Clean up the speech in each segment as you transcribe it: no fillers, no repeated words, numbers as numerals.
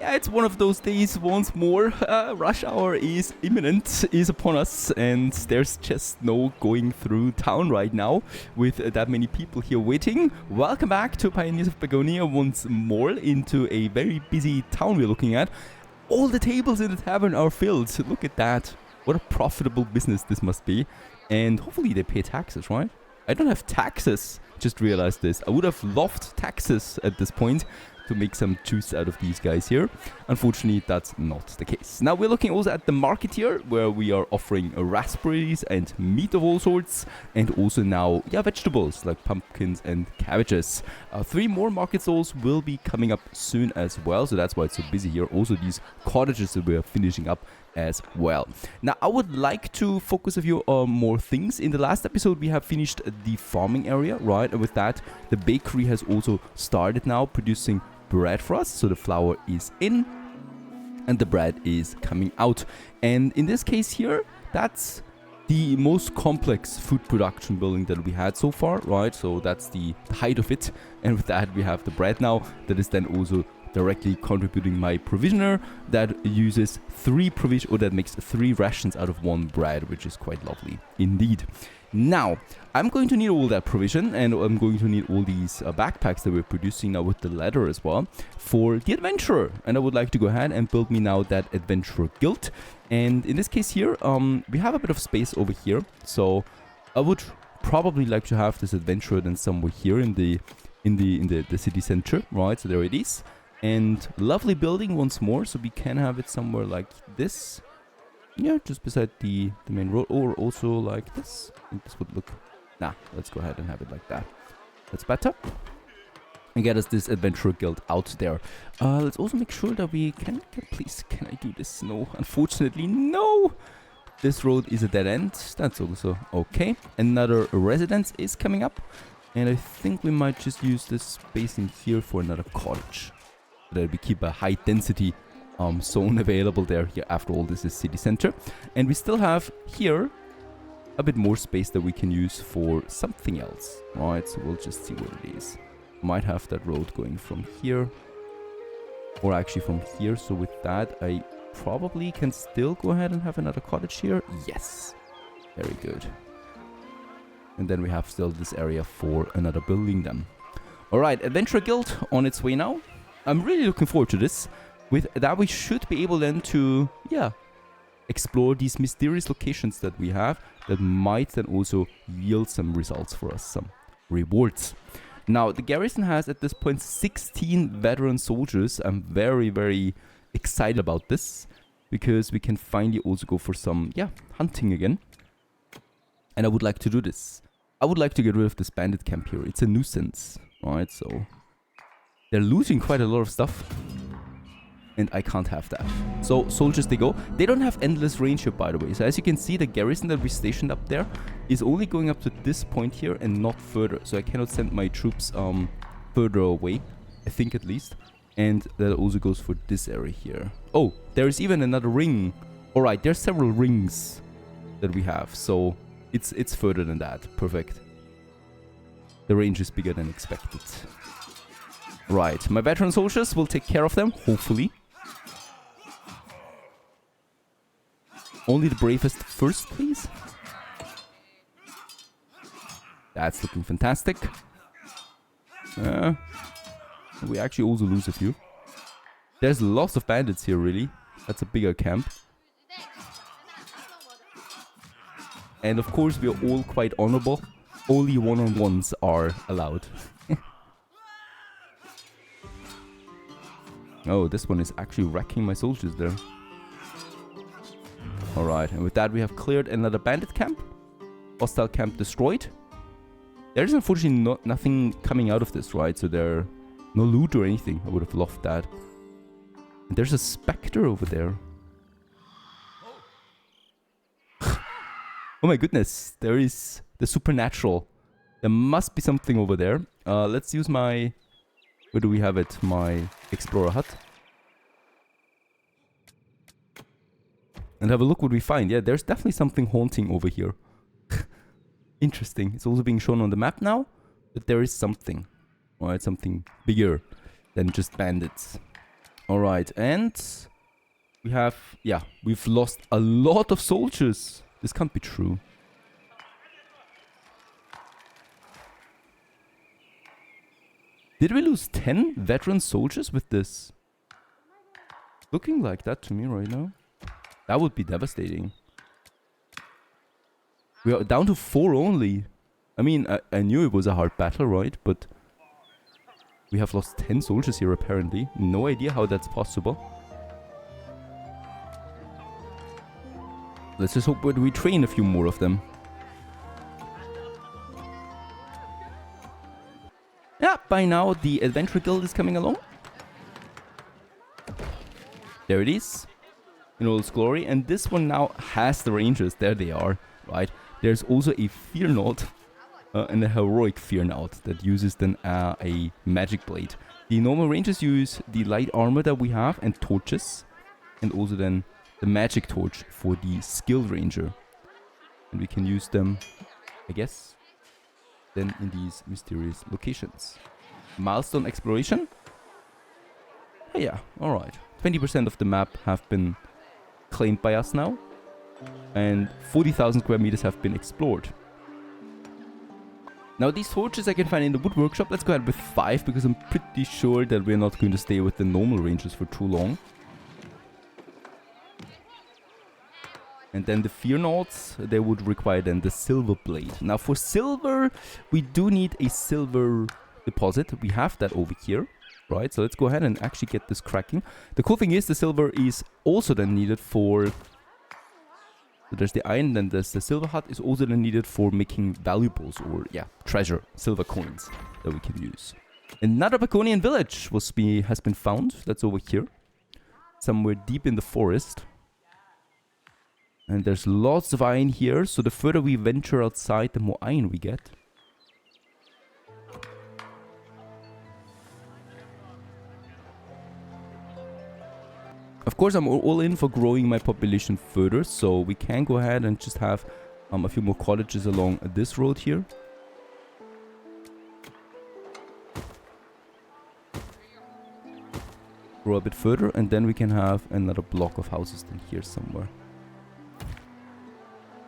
Yeah, it's one of those days once more. Rush hour is imminent, is upon us, and there's just no going through town right now with that many people here waiting. Welcome back to Pioneers of Pagonia once more into a very busy town we're looking at. All the tables in the tavern are filled. Look at that. What a profitable business this must be. And hopefully they pay taxes, right? I don't have taxes. Just realized this. I would have loved taxes at this point to make some juice out of these guys here. Unfortunately, that's not the case. Now we're looking also at the market here, where we are offering raspberries and meat of all sorts, and also now, vegetables like pumpkins and cabbages. 3 more market stalls will be coming up soon as well, so that's why it's so busy here. Also these cottages that we are finishing up as well. Now I would like to focus a few more things. In the last episode we have finished the farming area, right? And with that the bakery has also started now producing bread for us. So the flour is in and the bread is coming out. And in this case here, that's the most complex food production building that we had so far, right? So that's the height of it. And with that we have the bread now that is then also directly contributing my provisioner that uses 3 provision, or that makes 3 rations out of 1 bread, which is quite lovely indeed. Now I'm going to need all that provision, and I'm going to need all these backpacks that we're producing now with the leather as well for the adventurer. And I would like to go ahead and build me now that adventurer guild. And in this case here, we have a bit of space over here, so I would probably like to have this adventurer then somewhere here in the city center, right? So there it is. And lovely building once more, so we can have it somewhere like this. Yeah, just beside the main road, or also like this. I think this would look... Nah, let's go ahead and have it like that. That's better. And get us this adventurer guild out there. Let's also make sure that we can... Please, can I do this? No, unfortunately, no! This road is a dead end. That's also okay. Another residence is coming up. And I think we might just use this space in here for another cottage. That we keep a high density zone available there. Yeah, after all, this is city center. And we still have here a bit more space that we can use for something else. Right, so we'll just see what it is. Might have that road going from here, or actually from here. So with that, I probably can still go ahead and have another cottage here. Yes, very good. And then we have still this area for another building then. Alright, Adventurer Guild on its way now. I'm really looking forward to this. With that we should be able then to, explore these mysterious locations that we have that might then also yield some results for us, some rewards. Now, the garrison has at this point 16 veteran soldiers. I'm very, very excited about this because we can finally also go for some, hunting again. And I would like to do this. I would like to get rid of this bandit camp here. It's a nuisance, right? So they're losing quite a lot of stuff. And I can't have that. So soldiers they go. They don't have endless range here, by the way. So as you can see, the garrison that we stationed up there is only going up to this point here and not further. So I cannot send my troops further away, I think at least. And that also goes for this area here. Oh, there is even another ring. Alright, there's several rings that we have. So it's further than that. Perfect. The range is bigger than expected. Right, my veteran soldiers will take care of them, hopefully. Only the bravest first, please. That's looking fantastic. We actually also lose a few. There's lots of bandits here, really. That's a bigger camp. And of course, we are all quite honorable. Only one-on-ones are allowed. Oh, this one is actually wrecking my soldiers there. Alright, and with that we have cleared another bandit camp. Hostile camp destroyed. There's unfortunately nothing coming out of this, right? So there no loot or anything. I would have loved that. And there's a specter over there. Oh my goodness, there is the supernatural. There must be something over there. Let's use my... Where do we have it? My explorer hut. And have a look what we find. Yeah, there's definitely something haunting over here. Interesting. It's also being shown on the map now. But there is something. Alright, something bigger than just bandits. Alright, and we have, yeah, we've lost a lot of soldiers. This can't be true. Did we lose 10 veteran soldiers with this? Looking like that to me right now. That would be devastating. We are down to 4 only. I mean, I knew it was a hard battle, right? But we have lost 10 soldiers here apparently. No idea how that's possible. Let's just hope that we train a few more of them. Yeah, by now the Adventure Guild is coming along. There it is. In all its glory. And this one now has the Rangers. There they are, right? There's also a Fear Knot. And a heroic Fear Knot that uses then a magic blade. The normal Rangers use the light armor that we have and torches. And also then the magic torch for the skilled ranger. And we can use them, I guess, then in these mysterious locations. Milestone exploration. Oh, yeah, alright. 20% of the map have been claimed by us now. And 40,000 square meters have been explored. Now these torches I can find in the wood workshop. Let's go ahead with 5 because I'm pretty sure that we're not going to stay with the normal rangers for too long. And then the Fear Knots, they would require then the silver blade. Now for silver, we do need a silver deposit. We have that over here, right? So let's go ahead and actually get this cracking. The cool thing is the silver is also then needed for... So there's the iron, then there's the silver hut is also then needed for making valuables or, yeah, treasure, silver coins that we can use. Another Pagonian village has been found. That's over here. Somewhere deep in the forest. And there's lots of iron here, so the further we venture outside, the more iron we get. Of course, I'm all in for growing my population further, so we can go ahead and just have a few more cottages along this road here. Grow a bit further, and then we can have another block of houses in here somewhere.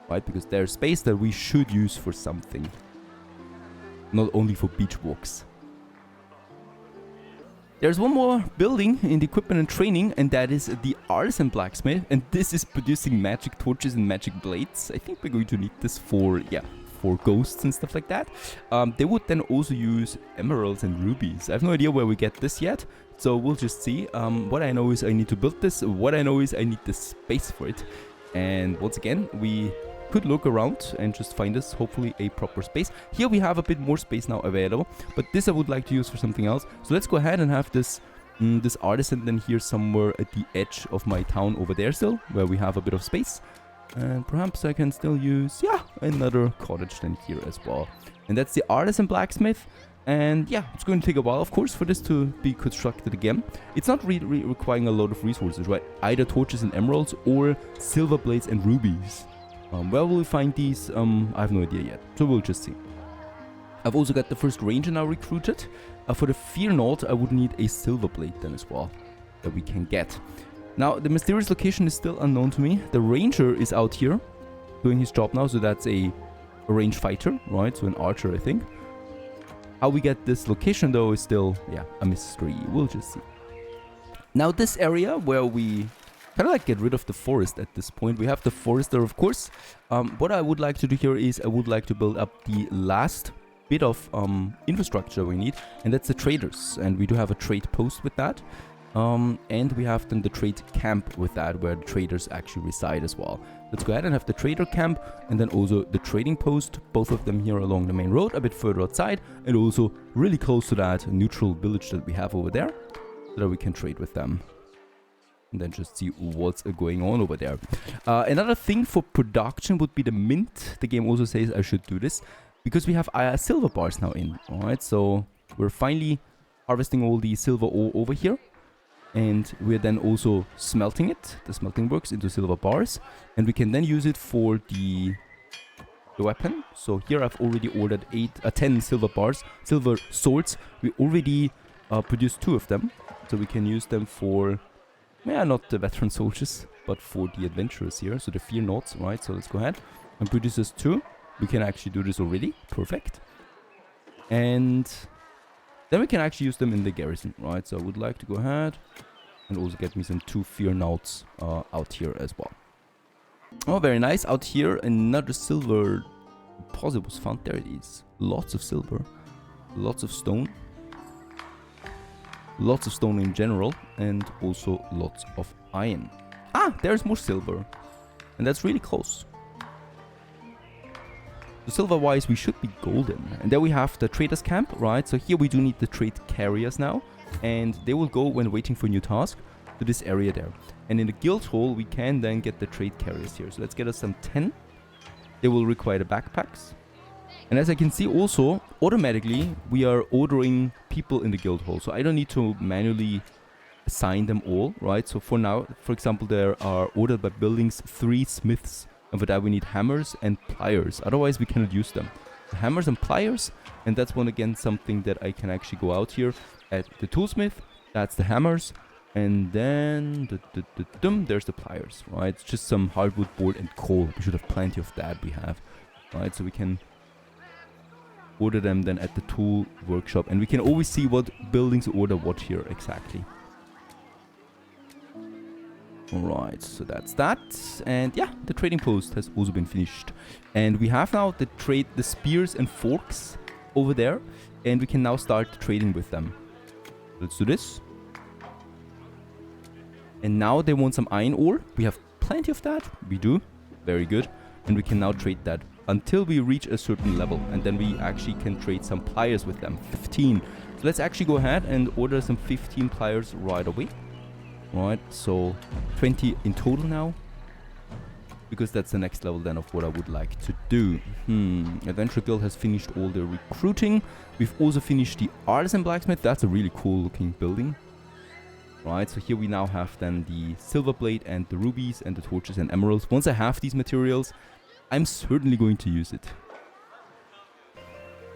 Right, because there's space that we should use for something. Not only for beach walks. There's one more building in the equipment and training, and that is the artisan blacksmith. And this is producing magic torches and magic blades. I think we're going to need this for, yeah, for ghosts and stuff like that. They would then also use emeralds and rubies. I have no idea where we get this yet, so we'll just see. What I know is I need to build this. What I know is I need the space for it. And once again, we could look around and just find us hopefully a proper space. Here we have a bit more space now available, but this I would like to use for something else. So let's go ahead and have this this artisan then here somewhere at the edge of my town over there still, where we have a bit of space. And perhaps I can still use, yeah, another cottage then here as well. And that's the artisan blacksmith. And yeah, it's going to take a while, of course, for this to be constructed again. It's not really requiring a lot of resources, right? Either torches and emeralds or silver blades and rubies. Where will we find these? I have no idea yet, so we'll just see. I've also got the first ranger now recruited. For the Fear Knot, I would need a silver blade then as well, that we can get. Now, the mysterious location is still unknown to me. The ranger is out here, doing his job now, so that's a ranged fighter, right? So an archer, I think. How we get this location, though, is still, yeah, a mystery. We'll just see. Now, this area where we kind of like get rid of the forest at this point. We have the forester, of course. What I would like to do here is I would like to build up the last bit of infrastructure we need, and that's the traders. And we do have a trade post with that. And we have then the trade camp with that, where the traders actually reside as well. Let's go ahead and have the trader camp, and then also the trading post, both of them here along the main road, a bit further outside, and also really close to that neutral village that we have over there, so that we can trade with them. And then just see what's going on over there. Another thing for production would be the mint. The game also says I should do this, because we have silver bars now in. Alright, so we're finally harvesting all the silver ore over here. And we're then also smelting it, the smelting works, into silver bars. And we can then use it for the weapon. So here I've already ordered 10 silver bars, silver swords. We already produced 2 of them. So we can use them for, yeah, not the veteran soldiers, but for the adventurers here. So the fear nots, right? So let's go ahead and put this as 2. We can actually do this already. Perfect. And then we can actually use them in the garrison, right? So I would like to go ahead and also get me some 2 fear nots out here as well. Oh, very nice. Out here, another silver deposit was found. There it is. Lots of silver. Lots of stone. Lots of stone in general. And also lots of iron. Ah, there's more silver. And that's really close. So silver-wise, we should be golden. And then we have the traders camp, right? So here we do need the trade carriers now. And they will go, when waiting for a new task, to this area there. And in the guild hall, we can then get the trade carriers here. So let's get us some 10. They will require the backpacks. And as I can see also, automatically, we are ordering people in the guild hall. So I don't need to manually assign them all, right? So for now, for example, there are ordered by buildings 3 smiths. And for that we need hammers and pliers. Otherwise we cannot use them. So hammers and pliers. And that's one again something that I can actually go out here at the toolsmith. That's the hammers. And then there's the pliers, right? It's just some hardwood, board and coal. We should have plenty of that we have. Right, so we can order them then at the tool workshop. And we can always see what buildings order what here exactly. Alright, so that's that. And yeah, the trading post has also been finished. And we have now the spears and forks over there. And we can now start trading with them. Let's do this. And now they want some iron ore. We have plenty of that. We do. Very good. And we can now trade that until we reach a certain level. And then we actually can trade some pliers with them. 15. So let's actually go ahead and order some 15 pliers right away. Right, so 20 in total now. Because that's the next level then of what I would like to do. Adventure Guild has finished all the recruiting. We've also finished the artisan blacksmith. That's a really cool looking building. Right, so here we now have then the silver blade and the rubies and the torches and emeralds. Once I have these materials, I'm certainly going to use it.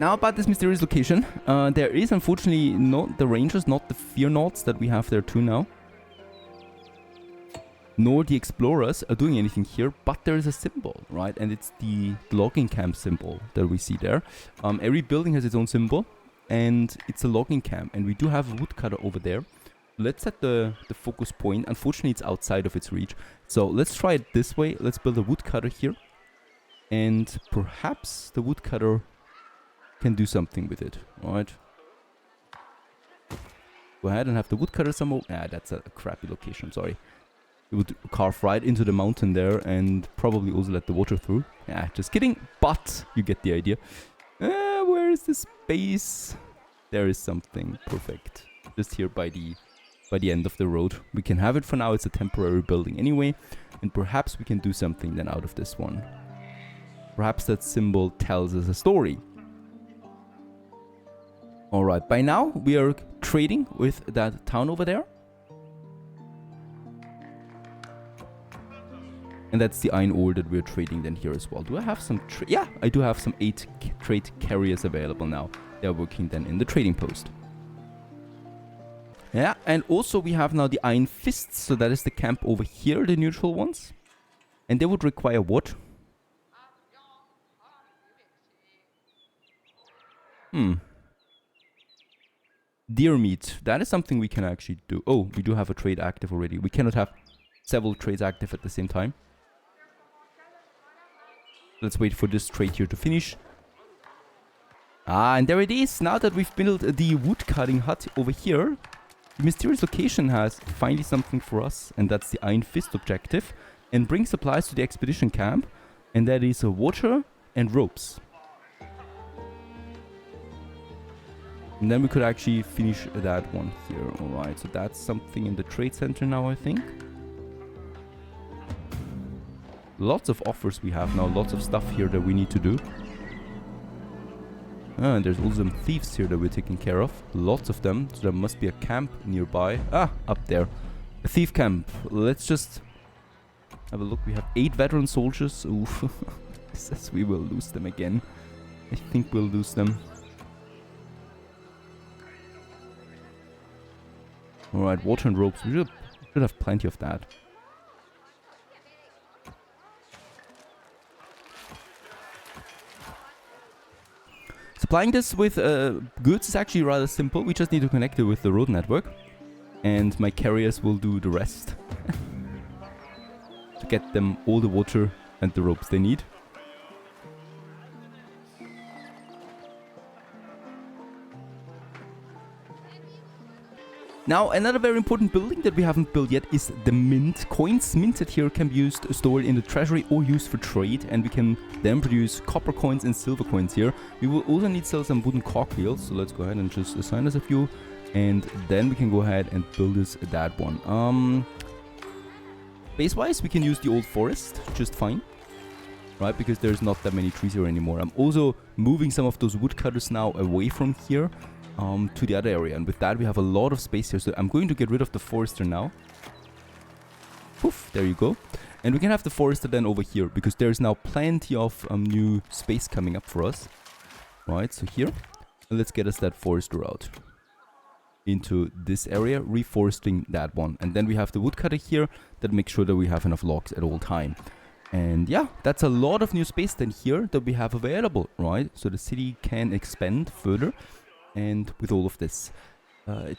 Now about this mysterious location. There is unfortunately not the rangers, not the fear nots that we have there too now. Nor the explorers are doing anything here, but there is a symbol, right? And it's the logging camp symbol that we see there. Every building has its own symbol, and it's a logging camp. And we do have a woodcutter over there. Let's set the focus point. Unfortunately, it's outside of its reach. So let's try it this way. Let's build a woodcutter here. And perhaps the woodcutter can do something with it, right? Go ahead and have the woodcutter somewhere. Ah, that's a crappy location, sorry. It would carve right into the mountain there and probably also let the water through. Yeah, just kidding, but you get the idea. Where is the space? There is something perfect. Just here by the end of the road. We can have it for now. It's a temporary building anyway. And perhaps we can do something then out of this one. Perhaps that symbol tells us a story. Alright, by now we are trading with that town over there. And that's the iron ore that we're trading then here as well. Do I have some... Yeah, I do have some 8 trade carriers available now. They're working then in the trading post. Yeah, and also we have now the iron fists. So that is the camp over here, the neutral ones. And they would require what? Deer meat. That is something we can actually do. Oh, we do have a trade active already. We cannot have several trades active at the same time. Let's wait for this trade here to finish. Ah, and there it is. Now that we've built the woodcutting hut over here, the mysterious location has finally something for us. And that's the Iron Fist objective. And bring supplies to the expedition camp. And that is water and ropes. And then we could actually finish that one here. Alright, so that's something in the trade center now, I think. Lots of offers we have now. Lots of stuff here that we need to do. Ah, and there's also some thieves here that we're taking care of. Lots of them. So there must be a camp nearby. Ah, up there. A thief camp. Let's just have a look. We have 8 veteran soldiers. Oof. It says we will lose them again. I think we'll lose them. Alright, water and ropes. We should have plenty of that. Supplying this with goods is actually rather simple. We just need to connect it with the road network. And my carriers will do the rest. To get them all the water and the ropes they need. Now, another very important building that we haven't built yet is the mint. Coins minted here can be used, stored in the treasury or used for trade, and we can then produce copper coins and silver coins here. We will also need to sell some wooden cogwheels, so let's go ahead and just assign us a few, and then we can go ahead and build us that one. Base-wise, we can use the old forest just fine, right? Because there's not that many trees here anymore. I'm also moving some of those woodcutters now away from here. To the other area, and with that we have a lot of space here, so I'm going to get rid of the forester now. Poof, there you go. And we can have the forester then over here, because there's now plenty of new space coming up for us. Right, so here, let's get us that forester out into this area, reforesting that one. And then we have the woodcutter here that makes sure that we have enough logs at all time. And yeah, that's a lot of new space then here that we have available, right? So the city can expand further. And with all of this,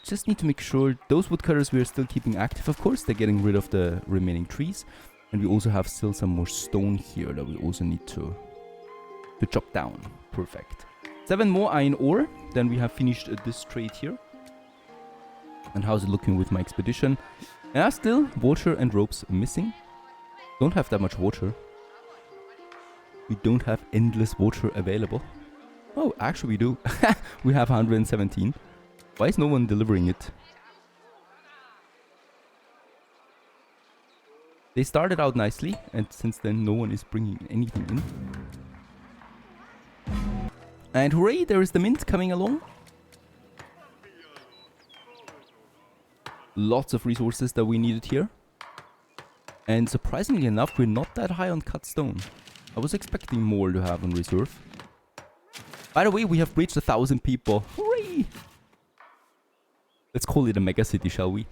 just need to make sure those woodcutters we are still keeping active, of course. They're getting rid of the remaining trees. And we also have still some more stone here that we also need to chop down. Perfect. 7 more iron ore. Then we have finished this trade here. And how's it looking with my expedition? Yeah, still water and ropes missing. Don't have that much water. We don't have endless water available. Oh, actually we do. We have 117. Why is no one delivering it? They started out nicely, and since then no one is bringing anything in. And hooray, there is the mint coming along. Lots of resources that we needed here. And surprisingly enough, we're not that high on cut stone. I was expecting more to have on reserve. By the way, we have reached 1,000 people. Hooray! Let's call it a mega city, shall we?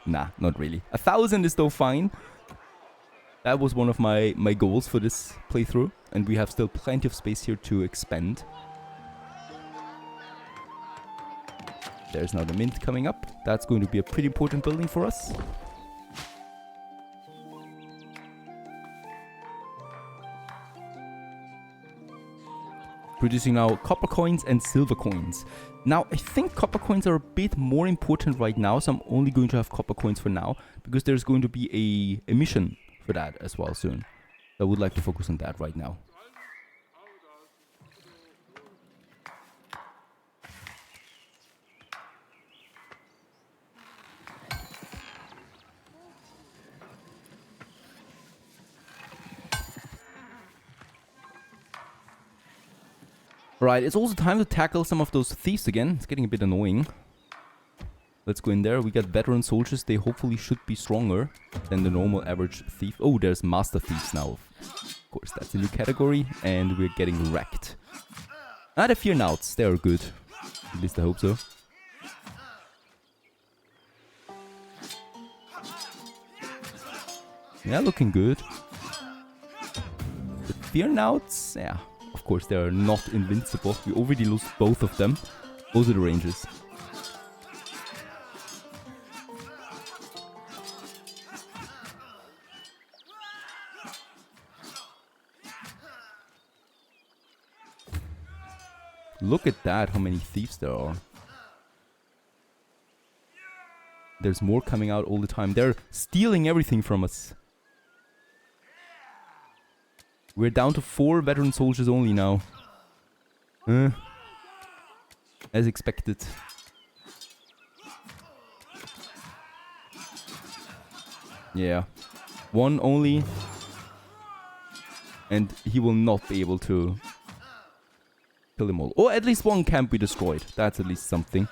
Nah, not really. 1,000 is though fine. That was one of my goals for this playthrough. And we have still plenty of space here to expand. There's now the mint coming up. That's going to be a pretty important building for us. Producing now copper coins and silver coins. Now, I think copper coins are a bit more important right now, so I'm only going to have copper coins for now, because there's going to be a mission for that as well soon. I would like to focus on that right now. Right, it's also time to tackle some of those thieves again. It's getting a bit annoying. Let's go in there. We got veteran soldiers. They hopefully should be stronger than the normal average thief. Oh, there's master thieves now. Of course, that's a new category. And we're getting wrecked. Ah, the fear nauts. They are good. At least I hope so. Yeah, looking good. The fear nauts, yeah. Of course, they are not invincible. We already lost both of them. Those are the rangers. Look at that, how many thieves there are. There's more coming out all the time. They're stealing everything from us. We're down to 4 veteran soldiers only now. As expected. Yeah. 1 only. And he will not be able to kill them all. Or at least 1 can't be destroyed. That's at least something.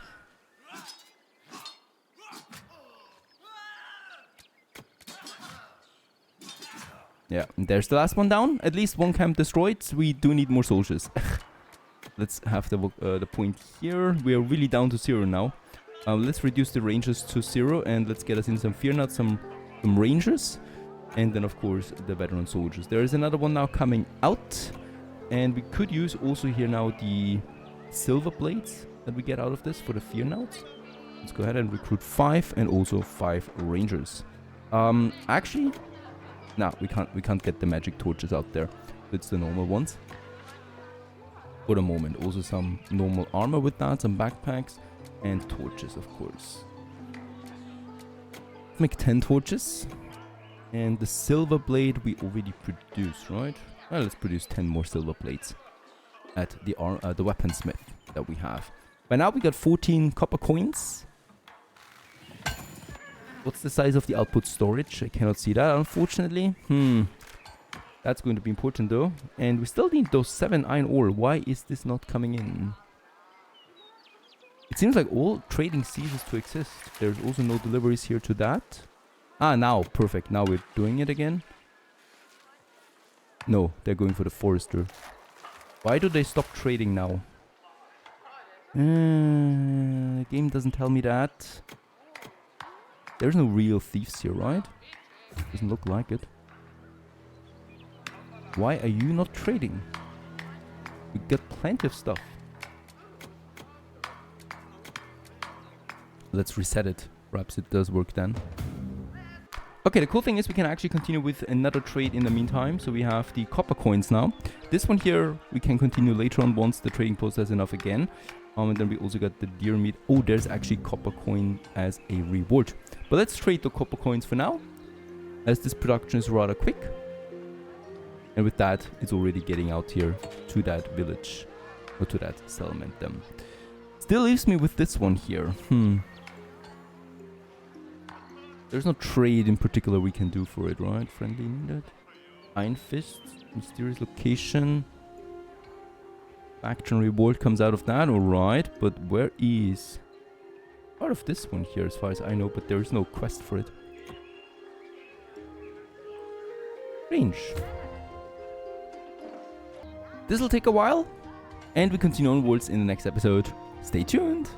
Yeah, and there's the last one down. At least 1 camp destroyed. We do need more soldiers. Let's have the point here. We are really down to 0 now. Let's reduce the rangers to 0 and let's get us in some fear nuts, some rangers. And then, of course, the veteran soldiers. There is another one now coming out. And we could use also here now the silver blades that we get out of this for the fear nuts. Let's go ahead and recruit 5 and also 5 rangers. Actually, no, we can't get the magic torches out there. It's the normal ones. For the moment, also some normal armor with that, some backpacks, and torches, of course. Let's make 10 torches. And the silver blade we already produced, right? Well, let's produce 10 more silver blades at the weaponsmith that we have. By now we got 14 copper coins. What's the size of the output storage? I cannot see that, unfortunately. That's going to be important though. And we still need those 7 iron ore. Why is this not coming in? It seems like all trading ceases to exist. There's also no deliveries here to that. Ah, now. Perfect. Now we're doing it again. No, they're going for the forester. Why do they stop trading now? The game doesn't tell me that. There's no real thieves here, right? Doesn't look like it. Why are you not trading? We got plenty of stuff. Let's reset it. Perhaps it does work then. Okay, the cool thing is we can actually continue with another trade in the meantime. So we have the copper coins now. This one here we can continue later on once the trading post has enough again. And then we also got the deer meat. Oh, there's actually copper coin as a reward. But let's trade the copper coins for now, as this production is rather quick. And with that, it's already getting out here to that village, or to that settlement then. Still leaves me with this one here. There's no trade in particular we can do for it, right? Friendly needed. Iron Fist, mysterious location. Faction reward comes out of that, alright. But where is... part of this one here as far as I know, but there is no quest for it. Range. This will take a while, and we continue onwards in the next episode. Stay tuned!